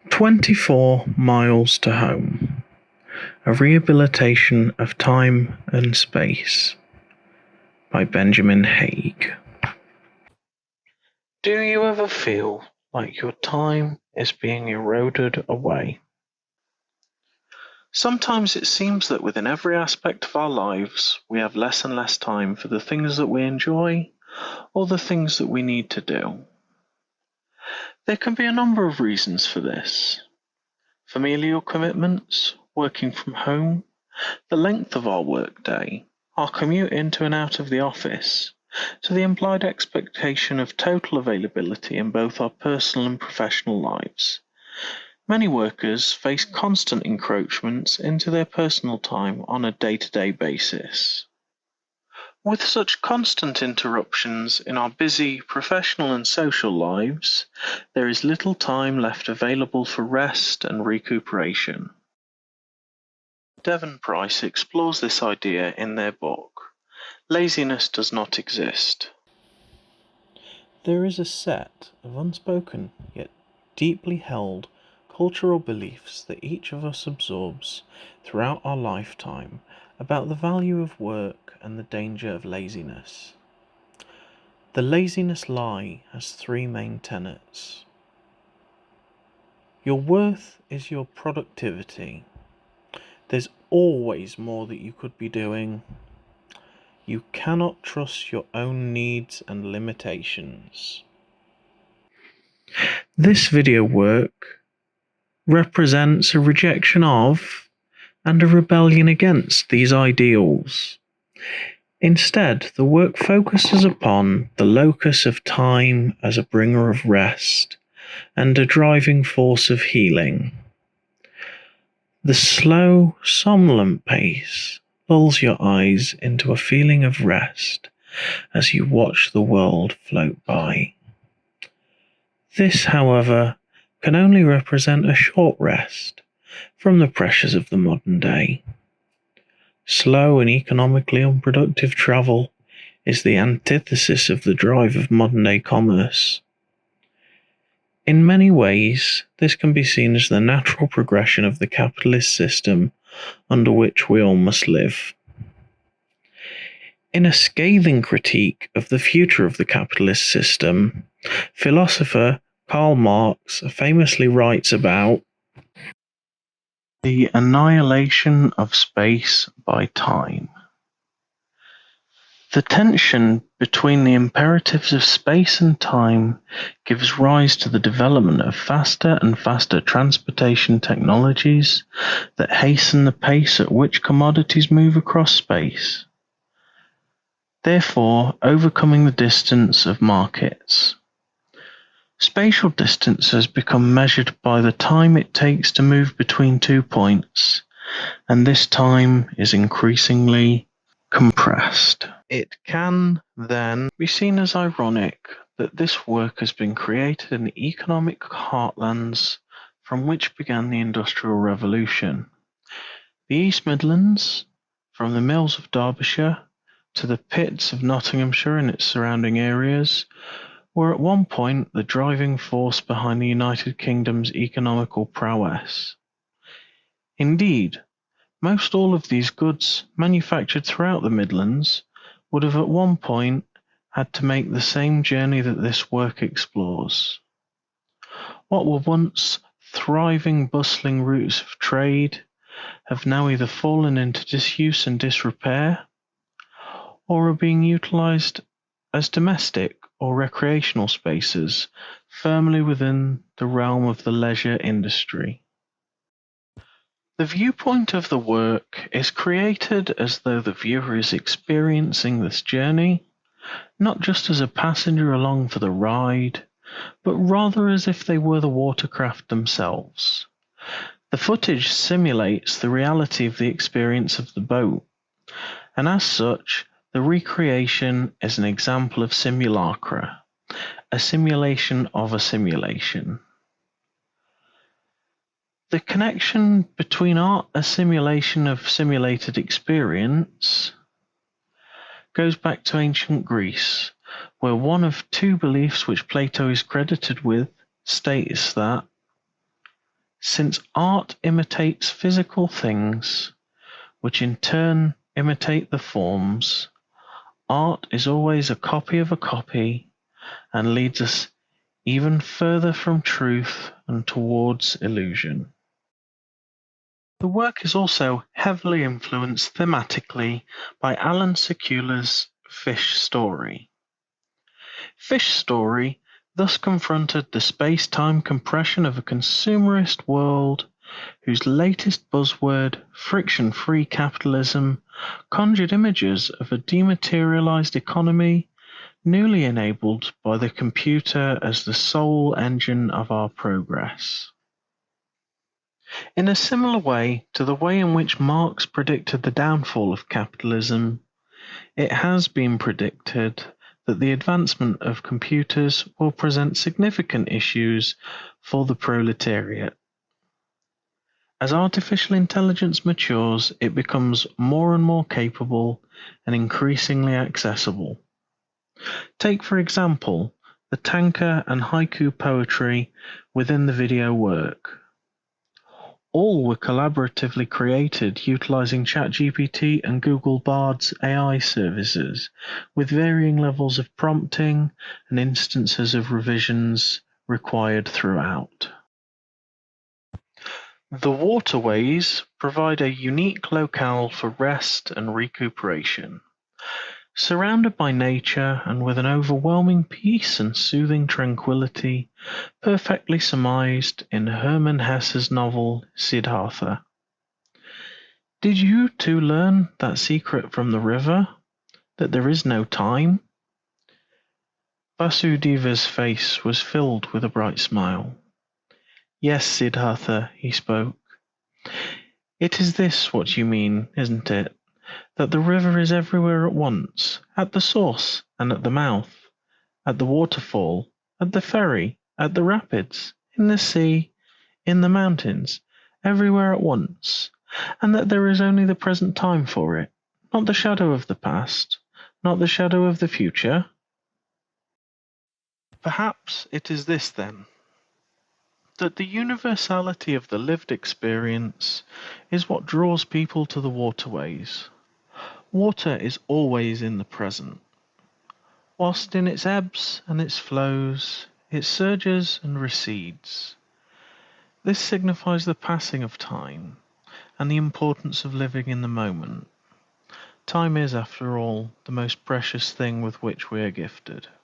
24 Miles to Home, A Rehabilitation of Time and Space by Benjamin Haig. Do you ever feel like your time is being eroded away? Sometimes it seems that within every aspect of our lives, we have less and less time for the things that we enjoy or the things that we need to do. There can be a number of reasons for this. Familial commitments, working from home, the length of our workday, our commute into and out of the office, to the implied expectation of total availability in both our personal and professional lives. Many workers face constant encroachments into their personal time on a day-to-day basis. With such constant interruptions in our busy professional and social lives, there is little time left available for rest and recuperation. Devon Price explores this idea in their book, Laziness Does Not Exist. There is a set of unspoken yet deeply held cultural beliefs that each of us absorbs throughout our lifetime about the value of work and the danger of laziness. The laziness lie has three main tenets. Your worth is your productivity. There's always more that you could be doing. You cannot trust your own needs and limitations. This video work represents a rejection of and a rebellion against these ideals. Instead, the work focuses upon the locus of time as a bringer of rest and a driving force of healing. The slow, somnolent pace lulls your eyes into a feeling of rest as you watch the world float by. This, however, can only represent a short rest from the pressures of the modern day. Slow and economically unproductive travel is the antithesis of the drive of modern-day commerce. In many ways, this can be seen as the natural progression of the capitalist system under which we all must live. In a scathing critique of the future of the capitalist system, philosopher Karl Marx famously writes about the annihilation of space by time. The tension between the imperatives of space and time gives rise to the development of faster and faster transportation technologies that hasten the pace at which commodities move across space, therefore overcoming the distance of markets. Spatial distance has become measured by the time it takes to move between 2 points, and this time is increasingly compressed. It can then be seen as ironic that this work has been created in the economic heartlands from which began the Industrial Revolution. The East Midlands, from the mills of Derbyshire to the pits of Nottinghamshire and its surrounding areas, were at one point the driving force behind the United Kingdom's economical prowess. Indeed, most all of these goods manufactured throughout the Midlands would have at one point had to make the same journey that this work explores. What were once thriving, bustling routes of trade have now either fallen into disuse and disrepair, or are being utilised as domestic or recreational spaces firmly within the realm of the leisure industry. The viewpoint of the work is created as though the viewer is experiencing this journey, not just as a passenger along for the ride, but rather as if they were the watercraft themselves. The footage simulates the reality of the experience of the boat, and as such, the recreation is an example of simulacra, a simulation of a simulation. The connection between art and simulation of simulated experience goes back to ancient Greece, where one of two beliefs which Plato is credited with states that Since art imitates physical things, which in turn imitate the forms, art is always a copy of a copy and leads us even further from truth and towards illusion. The work is also heavily influenced thematically by Alan Sekula's Fish Story. Fish Story thus confronted the space-time compression of a consumerist world whose latest buzzword, friction-free capitalism, conjured images of a dematerialized economy newly enabled by the computer as the sole engine of our progress. In a similar way to the way in which Marx predicted the downfall of capitalism, it has been predicted that the advancement of computers will present significant issues for the proletariat. As artificial intelligence matures, it becomes more and more capable and increasingly accessible. Take, for example, the tanka and haiku poetry within the video work. All were collaboratively created utilizing ChatGPT and Google Bard's AI services, with varying levels of prompting and instances of revisions required throughout. The waterways provide a unique locale for rest and recuperation. Surrounded by nature and with an overwhelming peace and soothing tranquility, perfectly surmised in Hermann Hesse's novel Siddhartha. Did you too learn that secret from the river, that there is no time? Vasudeva's face was filled with a bright smile. Yes, Siddhartha, he spoke. It is this what you mean, isn't it? That the river is everywhere at once, at the source and at the mouth, at the waterfall, at the ferry, at the rapids, in the sea, in the mountains, everywhere at once, and that there is only the present time for it, not the shadow of the past, not the shadow of the future? Perhaps it is this, then, that the universality of the lived experience is what draws people to the waterways. Water is always in the present. Whilst in its ebbs and its flows, it surges and recedes. This signifies the passing of time and the importance of living in the moment. Time is, after all, the most precious thing with which we are gifted.